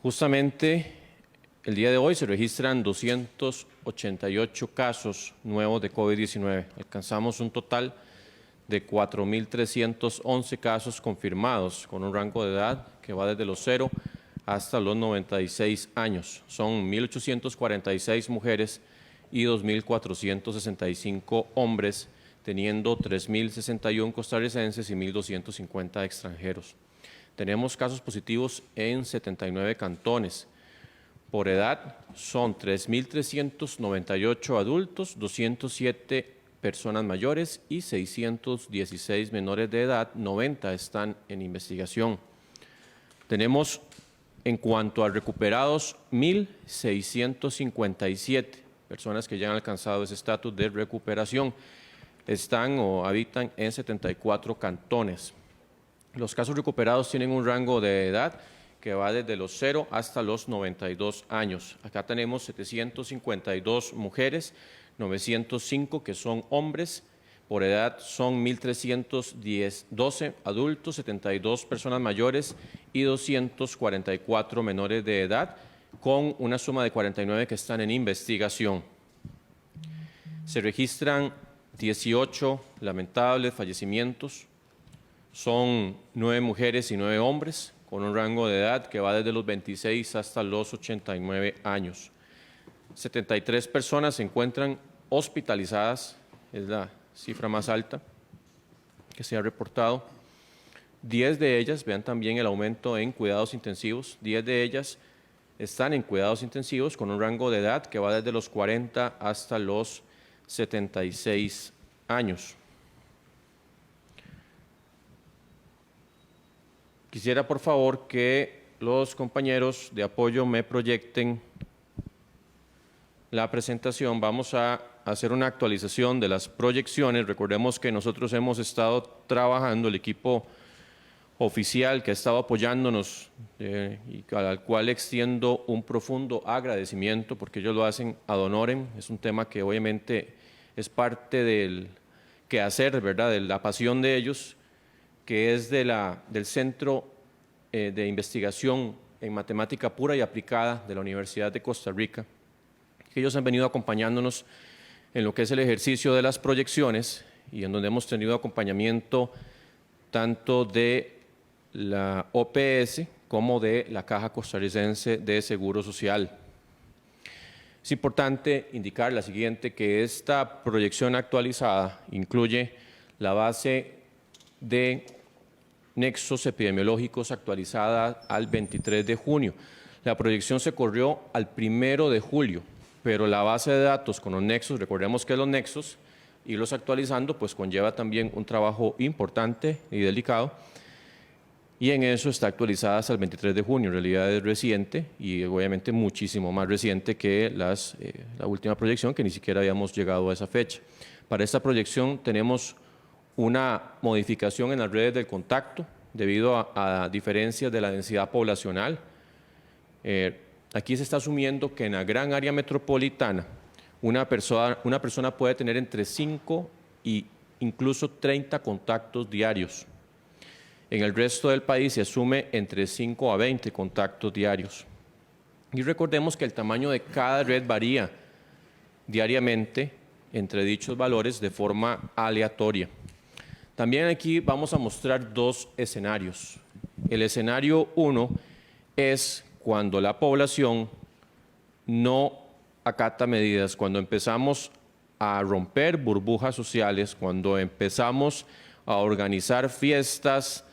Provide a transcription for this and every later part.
Justamente el día de hoy se registran 288 casos nuevos de COVID-19. Alcanzamos un total de 4.311 casos confirmados, con un rango de edad que va desde los 0 hasta los 96 años. Son 1.846 mujeres y 2.465 hombres, teniendo 3.061 costarricenses y 1.250 extranjeros. Tenemos casos positivos en 79 cantones. Por edad son 3.398 adultos, 207 personas mayores y 616 menores de edad, 90 están en investigación. Tenemos, en cuanto a recuperados, 1.657 personas que ya han alcanzado ese estatus de recuperación. Están o habitan en 74 cantones. Los casos recuperados tienen un rango de edad que va desde los 0 hasta los 92 años. Acá tenemos 752 mujeres, 905 que son hombres. Por edad son 1.312 adultos, 72 personas mayores y 244 menores de edad, con una suma de 49 que están en investigación. Se registran 18 lamentables fallecimientos. Son 9 mujeres y 9 hombres, con un rango de edad que va desde los 26 hasta los 89 años. 73 personas se encuentran hospitalizadas, es la cifra más alta que se ha reportado. 10 de ellas, vean también el aumento en cuidados intensivos, 10 de ellas están en cuidados intensivos con un rango de edad que va desde los 40 hasta los 76 años. Quisiera, por favor, que los compañeros de apoyo me proyecten la presentación. Vamos a hacer una actualización de las proyecciones. Recordemos que nosotros hemos estado trabajando, el equipo oficial que ha estado apoyándonos y al cual extiendo un profundo agradecimiento porque ellos lo hacen ad honorem. Es un tema que obviamente es parte del quehacer, ¿verdad?, de la pasión de ellos, que es del Centro de Investigación en Matemática Pura y Aplicada de la Universidad de Costa Rica, que ellos han venido acompañándonos en lo que es el ejercicio de las proyecciones y en donde hemos tenido acompañamiento tanto de la OPS como de la Caja Costarricense de Seguro Social. Es importante indicar la siguiente, que esta proyección actualizada incluye la base de nexos epidemiológicos actualizada al 23 de junio. La proyección se corrió al 1 de julio, pero la base de datos con los nexos, recordemos que los nexos, irlos actualizando, pues conlleva también un trabajo importante y delicado, y en eso está actualizada hasta el 23 de junio. En realidad es reciente y obviamente muchísimo más reciente que la última proyección, que ni siquiera habíamos llegado a esa fecha. Para esta proyección tenemos una modificación en las redes del contacto debido a diferencias de la densidad poblacional. Aquí se está asumiendo que en la gran área metropolitana una persona puede tener entre 5 y incluso 30 contactos diarios. En el resto del país se asume entre 5 a 20 contactos diarios. Y recordemos que el tamaño de cada red varía diariamente entre dichos valores de forma aleatoria. También aquí vamos a mostrar dos escenarios. El escenario 1 es cuando la población no acata medidas, cuando empezamos a romper burbujas sociales, cuando empezamos a organizar fiestas,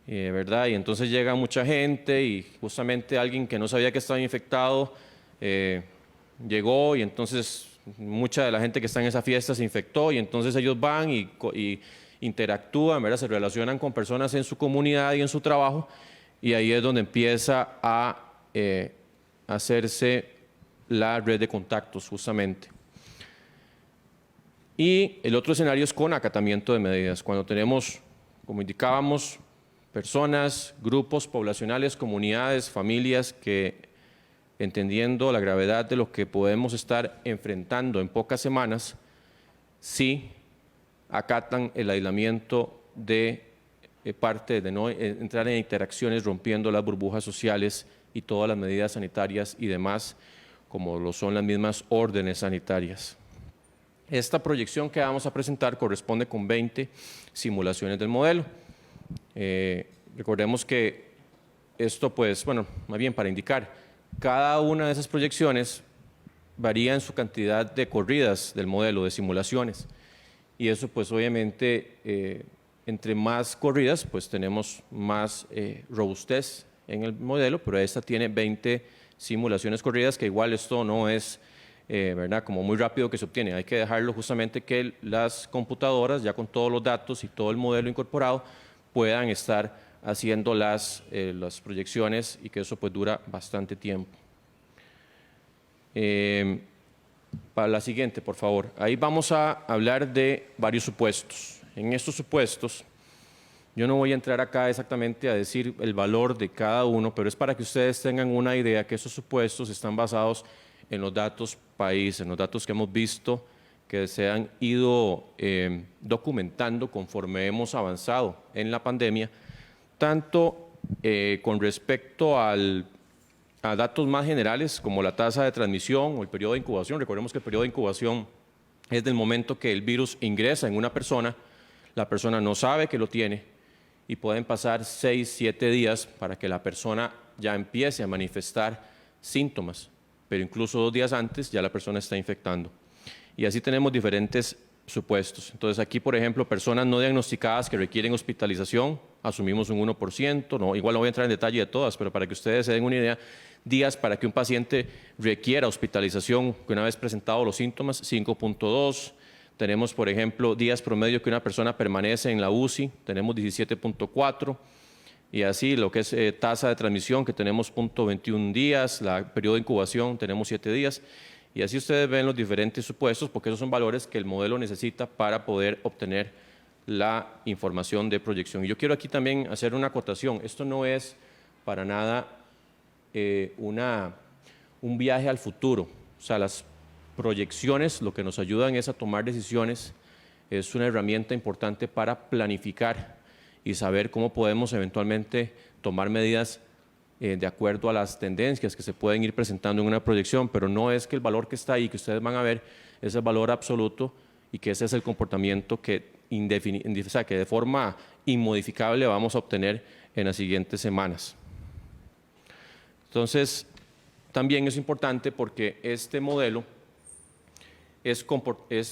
¿verdad? Y entonces llega mucha gente y justamente alguien que no sabía que estaba infectado llegó y entonces mucha de la gente que está en esa fiesta se infectó y entonces ellos van y interactúan, ¿verdad?, se relacionan con personas en su comunidad y en su trabajo, y ahí es donde empieza a hacerse la red de contactos justamente. Y el otro escenario es con acatamiento de medidas, cuando tenemos, como indicábamos, personas, grupos poblacionales, comunidades, familias que, entendiendo la gravedad de lo que podemos estar enfrentando en pocas semanas, sí acatan el aislamiento de parte de no entrar en interacciones rompiendo las burbujas sociales y todas las medidas sanitarias y demás, como lo son las mismas órdenes sanitarias. Esta proyección que vamos a presentar corresponde con 20 simulaciones del modelo. Recordemos que esto, pues, bueno, más bien para indicar, cada una de esas proyecciones varía en su cantidad de corridas del modelo, de simulaciones. Y eso, pues, obviamente, entre más corridas, pues tenemos más robustez en el modelo, pero esta tiene 20 simulaciones corridas, que igual esto no es, ¿verdad?, como muy rápido que se obtiene. Hay que dejarlo justamente que las computadoras, ya con todos los datos y todo el modelo incorporado, puedan estar haciendo las proyecciones y que eso pues dura bastante tiempo. Para la siguiente, por favor. Ahí vamos a hablar de varios supuestos. En estos supuestos, yo no voy a entrar acá exactamente a decir el valor de cada uno, pero es para que ustedes tengan una idea que esos supuestos están basados en los datos país, en los datos que hemos visto que se han ido documentando conforme hemos avanzado en la pandemia, tanto con respecto a datos más generales como la tasa de transmisión o el periodo de incubación. Recordemos que el periodo de incubación es del momento que el virus ingresa en una persona, la persona no sabe que lo tiene y pueden pasar 6, 7 días para que la persona ya empiece a manifestar síntomas, pero incluso 2 días antes ya la persona está infectando. Y así tenemos diferentes supuestos. Entonces aquí, por ejemplo, personas no diagnosticadas que requieren hospitalización, asumimos un 1%, no, igual no voy a entrar en detalle de todas, pero para que ustedes se den una idea, días para que un paciente requiera hospitalización que una vez presentados los síntomas, 5.2. Tenemos, por ejemplo, días promedio que una persona permanece en la UCI, tenemos 17.4. Y así lo que es tasa de transmisión, que tenemos 0.21 días, la periodo de incubación tenemos 7 días. Y así ustedes ven los diferentes supuestos, porque esos son valores que el modelo necesita para poder obtener la información de proyección. Y yo quiero aquí también hacer una acotación. Esto no es para nada un viaje al futuro. O sea, las proyecciones lo que nos ayudan es a tomar decisiones, es una herramienta importante para planificar y saber cómo podemos eventualmente tomar medidas de acuerdo a las tendencias que se pueden ir presentando en una proyección, pero no es que el valor que está ahí, que ustedes van a ver, es el valor absoluto y que ese es el comportamiento que de forma inmodificable vamos a obtener en las siguientes semanas. Entonces, también es importante porque este modelo es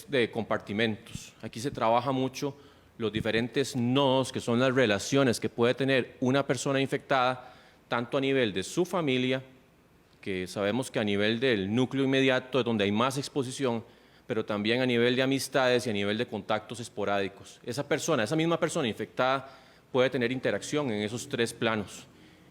de compartimentos. Aquí se trabaja mucho los diferentes nodos, que son las relaciones que puede tener una persona infectada, tanto a nivel de su familia, que sabemos que a nivel del núcleo inmediato es donde hay más exposición, pero también a nivel de amistades y a nivel de contactos esporádicos. Esa misma persona infectada puede tener interacción en esos 3 planos.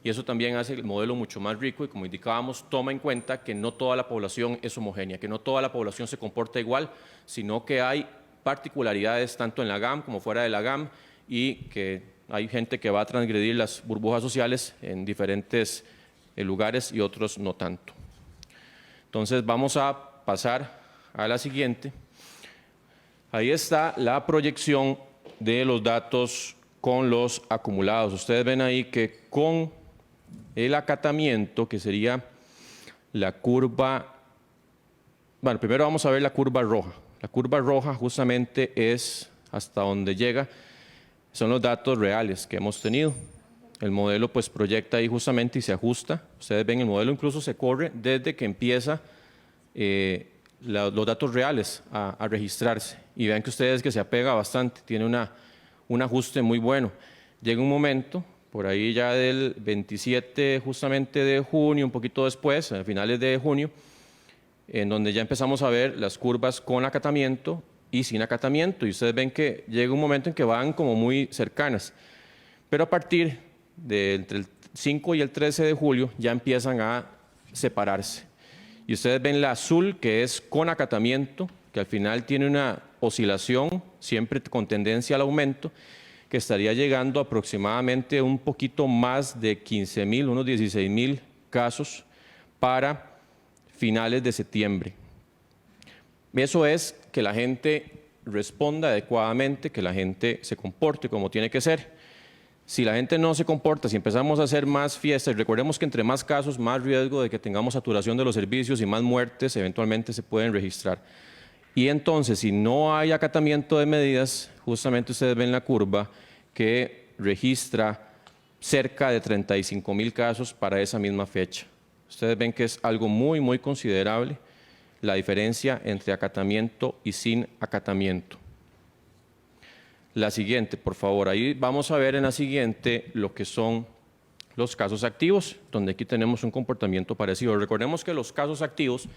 Y eso también hace el modelo mucho más rico y, como indicábamos, toma en cuenta que no toda la población es homogénea, que no toda la población se comporta igual, sino que hay particularidades tanto en la GAM como fuera de la GAM y que hay gente que va a transgredir las burbujas sociales en diferentes lugares y otros no tanto. Entonces vamos a pasar a la siguiente. Ahí está la proyección de los datos con los acumulados. Ustedes ven ahí que con el acatamiento, que sería la curva, bueno, primero vamos a ver la curva roja. La curva roja justamente es hasta donde llega, son los datos reales que hemos tenido. El modelo pues proyecta ahí justamente y se ajusta. Ustedes ven, el modelo incluso se corre desde que empieza los datos reales a registrarse. Y vean que ustedes que se apega bastante, tiene un ajuste muy bueno. Llega un momento, por ahí ya del 27 justamente de junio, un poquito después, a finales de junio, en donde ya empezamos a ver las curvas con acatamiento y sin acatamiento, y ustedes ven que llega un momento en que van como muy cercanas, pero a partir de entre el 5 y el 13 de julio ya empiezan a separarse. Y ustedes ven la azul, que es con acatamiento, que al final tiene una oscilación, siempre con tendencia al aumento, que estaría llegando aproximadamente un poquito más de 15.000, unos 16.000 casos para finales de septiembre. Eso es que la gente responda adecuadamente, que la gente se comporte como tiene que ser. Si la gente no se comporta, si empezamos a hacer más fiestas, recordemos que entre más casos, más riesgo de que tengamos saturación de los servicios y más muertes eventualmente se pueden registrar. Y entonces, si no hay acatamiento de medidas, justamente ustedes ven la curva que registra cerca de 35,000 casos para esa misma fecha. Ustedes ven que es algo muy, muy considerable la diferencia entre acatamiento y sin acatamiento. La siguiente, por favor. Ahí vamos a ver en la siguiente lo que son los casos activos, donde aquí tenemos un comportamiento parecido. Recordemos que los casos activos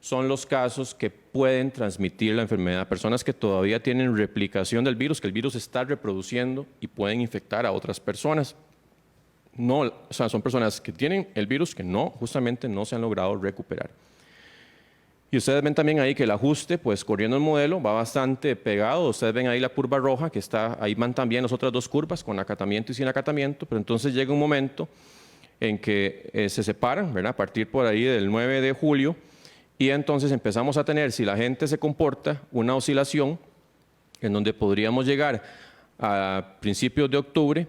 son los casos que pueden transmitir la enfermedad, personas que todavía tienen replicación del virus, que el virus está reproduciendo y pueden infectar a otras personas. No, o sea, son personas que tienen el virus que justamente no se han logrado recuperar. Y ustedes ven también ahí que el ajuste, pues corriendo el modelo, va bastante pegado. Ustedes ven ahí la curva roja, que está, ahí van también las otras dos curvas, con acatamiento y sin acatamiento, pero entonces llega un momento en que se separan, ¿verdad? A partir por ahí del 9 de julio, y entonces empezamos a tener, si la gente se comporta, una oscilación en donde podríamos llegar a principios de octubre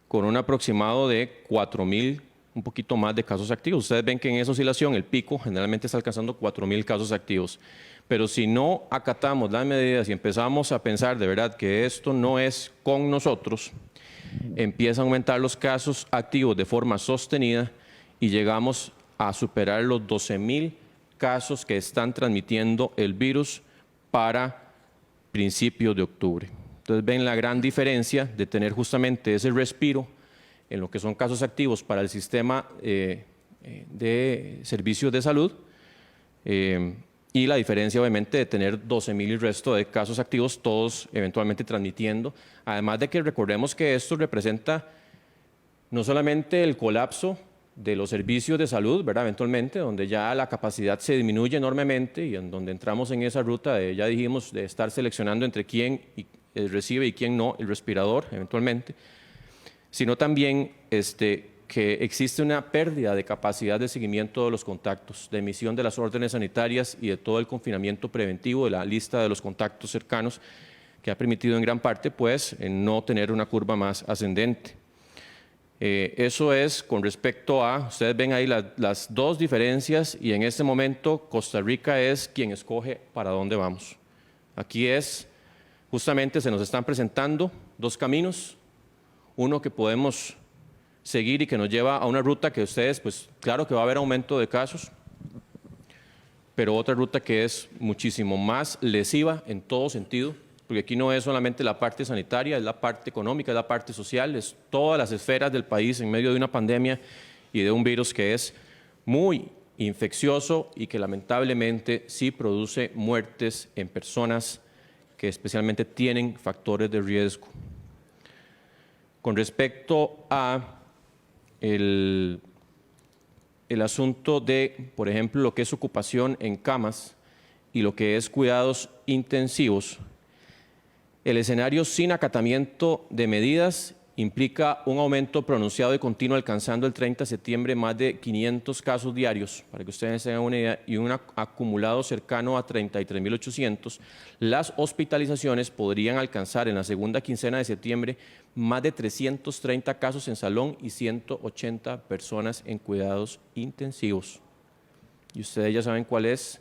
con un aproximado de 4,000, un poquito más de casos activos. Ustedes ven que en esa oscilación el pico generalmente está alcanzando 4,000 casos activos. Pero si no acatamos las medidas y empezamos a pensar de verdad que esto no es con nosotros, empiezan a aumentar los casos activos de forma sostenida y llegamos a superar los 12,000 casos que están transmitiendo el virus para principios de octubre. Entonces ven la gran diferencia de tener justamente ese respiro en lo que son casos activos para el sistema de servicios de salud y la diferencia obviamente de tener 12,000 y el resto de casos activos, todos eventualmente transmitiendo. Además de que recordemos que esto representa no solamente el colapso de los servicios de salud, ¿verdad? Eventualmente, donde ya la capacidad se disminuye enormemente y en donde entramos en esa ruta de, ya dijimos, de estar seleccionando entre quién recibe y quién no el respirador, eventualmente, sino también que existe una pérdida de capacidad de seguimiento de los contactos, de emisión de las órdenes sanitarias y de todo el confinamiento preventivo de la lista de los contactos cercanos, que ha permitido en gran parte pues, no tener una curva más ascendente. Eso es con respecto a, ustedes ven ahí las dos diferencias y en este momento Costa Rica es quien escoge para dónde vamos. Aquí es, justamente se nos están presentando dos caminos, uno que podemos seguir y que nos lleva a una ruta que ustedes, pues claro que va a haber aumento de casos, pero otra ruta que es muchísimo más lesiva en todo sentido, porque aquí no es solamente la parte sanitaria, es la parte económica, es la parte social, es todas las esferas del país en medio de una pandemia y de un virus que es muy infeccioso y que lamentablemente sí produce muertes en personas que especialmente tienen factores de riesgo. Con respecto a el asunto de, por ejemplo, lo que es ocupación en camas y lo que es cuidados intensivos, el escenario sin acatamiento de medidas implica un aumento pronunciado y continuo alcanzando el 30 de septiembre más de 500 casos diarios, para que ustedes tengan una idea, y un acumulado cercano a 33,800. Las hospitalizaciones podrían alcanzar en la segunda quincena de septiembre más de 330 casos en salón y 180 personas en cuidados intensivos. Y ustedes ya saben cuál es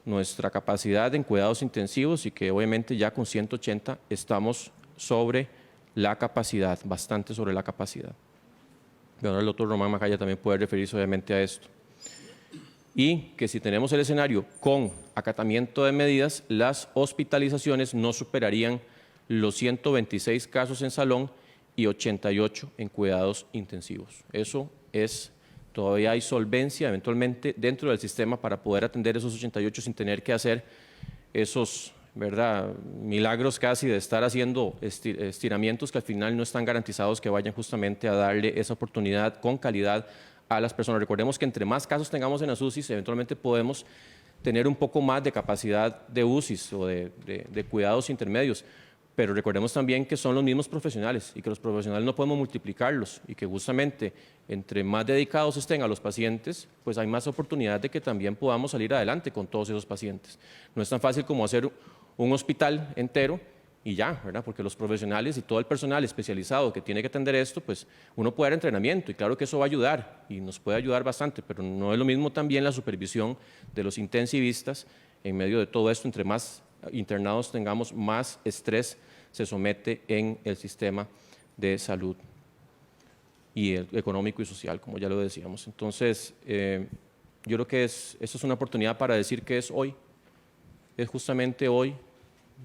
nuestra capacidad en cuidados intensivos y que obviamente ya con 180 estamos sobre la capacidad, bastante sobre la capacidad. Ahora el doctor Román Macaya también puede referirse obviamente a esto. Y que si tenemos el escenario con acatamiento de medidas, las hospitalizaciones no superarían los 126 casos en salón y 88 en cuidados intensivos. Eso es, todavía hay solvencia eventualmente dentro del sistema para poder atender esos 88 sin tener que hacer esos, ¿verdad?, milagros casi de estar haciendo estiramientos que al final no están garantizados que vayan justamente a darle esa oportunidad con calidad a las personas. Recordemos que entre más casos tengamos en las UCIs, eventualmente podemos tener un poco más de capacidad de UCIs o de cuidados intermedios, pero recordemos también que son los mismos profesionales y que los profesionales no podemos multiplicarlos y que justamente entre más dedicados estén a los pacientes, pues hay más oportunidad de que también podamos salir adelante con todos esos pacientes. No es tan fácil como hacer un hospital entero y ya, ¿verdad? Porque los profesionales y todo el personal especializado que tiene que atender esto, pues uno puede dar entrenamiento y claro que eso va a ayudar y nos puede ayudar bastante, pero no es lo mismo también la supervisión de los intensivistas en medio de todo esto. Entre más internados tengamos, más estrés se somete en el sistema de salud y el económico y social, como ya lo decíamos. Entonces, yo creo que esto es una oportunidad para decir que es hoy, es justamente hoy,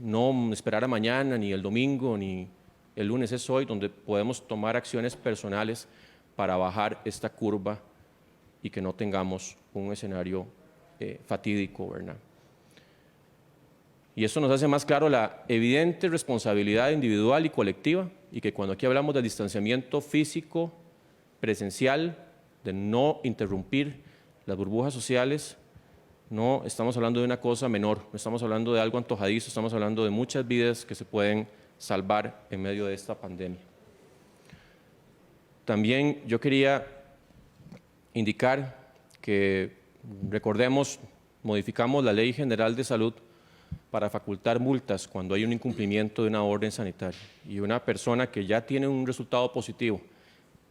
no esperar a mañana, ni el domingo, ni el lunes, es hoy donde podemos tomar acciones personales para bajar esta curva y que no tengamos un escenario fatídico, ¿verdad? Y eso nos hace más claro la evidente responsabilidad individual y colectiva, y que cuando aquí hablamos del distanciamiento físico, presencial, de no interrumpir las burbujas sociales, no estamos hablando de una cosa menor, no estamos hablando de algo antojadizo, estamos hablando de muchas vidas que se pueden salvar en medio de esta pandemia. También yo quería indicar que, recordemos, modificamos la Ley General de Salud para facultar multas cuando hay un incumplimiento de una orden sanitaria. Y una persona que ya tiene un resultado positivo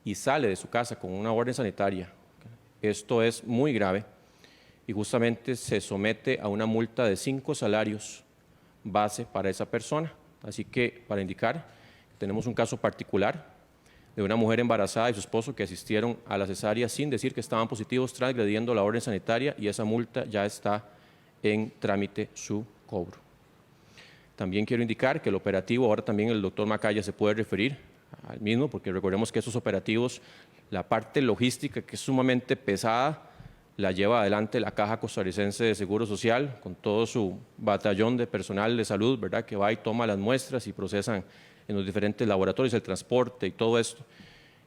y sale de su casa con una orden sanitaria, esto es muy grave, y justamente se somete a una multa de 5 salarios base para esa persona. Así que, para indicar, tenemos un caso particular de una mujer embarazada y su esposo que asistieron a la cesárea sin decir que estaban positivos, transgrediendo la orden sanitaria, y esa multa ya está en trámite su cobro. También quiero indicar que el operativo, ahora también el doctor Macaya se puede referir al mismo, porque recordemos que esos operativos, la parte logística, que es sumamente pesada, la lleva adelante la Caja Costarricense de Seguro Social, con todo su batallón de personal de salud, ¿verdad?, que va y toma las muestras y procesan en los diferentes laboratorios, el transporte y todo esto,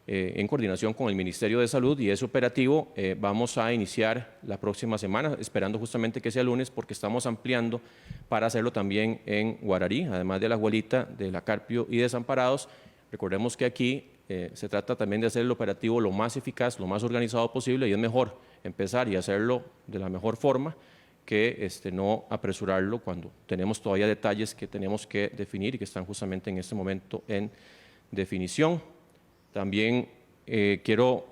en coordinación con el Ministerio de Salud. Y ese operativo vamos a iniciar la próxima semana, esperando justamente que sea lunes, porque estamos ampliando para hacerlo también en Guararí, además de La Abuelita, de La Carpio y Desamparados. Recordemos que aquí se trata también de hacer el operativo lo más eficaz, lo más organizado posible, y es mejor empezar y hacerlo de la mejor forma que no apresurarlo cuando tenemos todavía detalles que tenemos que definir y que están justamente en este momento en definición. También quiero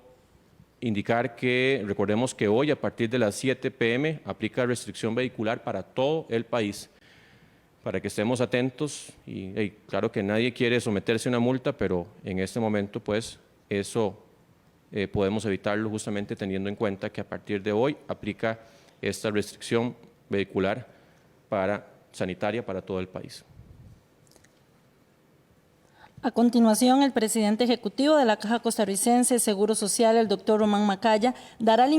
indicar que recordemos que hoy, a partir de las 7 p.m, aplica restricción vehicular para todo el país, para que estemos atentos. Y claro que nadie quiere someterse a una multa, pero en este momento, pues, eso podemos evitarlo justamente teniendo en cuenta que a partir de hoy aplica esta restricción vehicular sanitaria para todo el país. A continuación, el presidente ejecutivo de la Caja Costarricense de Seguro Social, el doctor Román Macaya, dará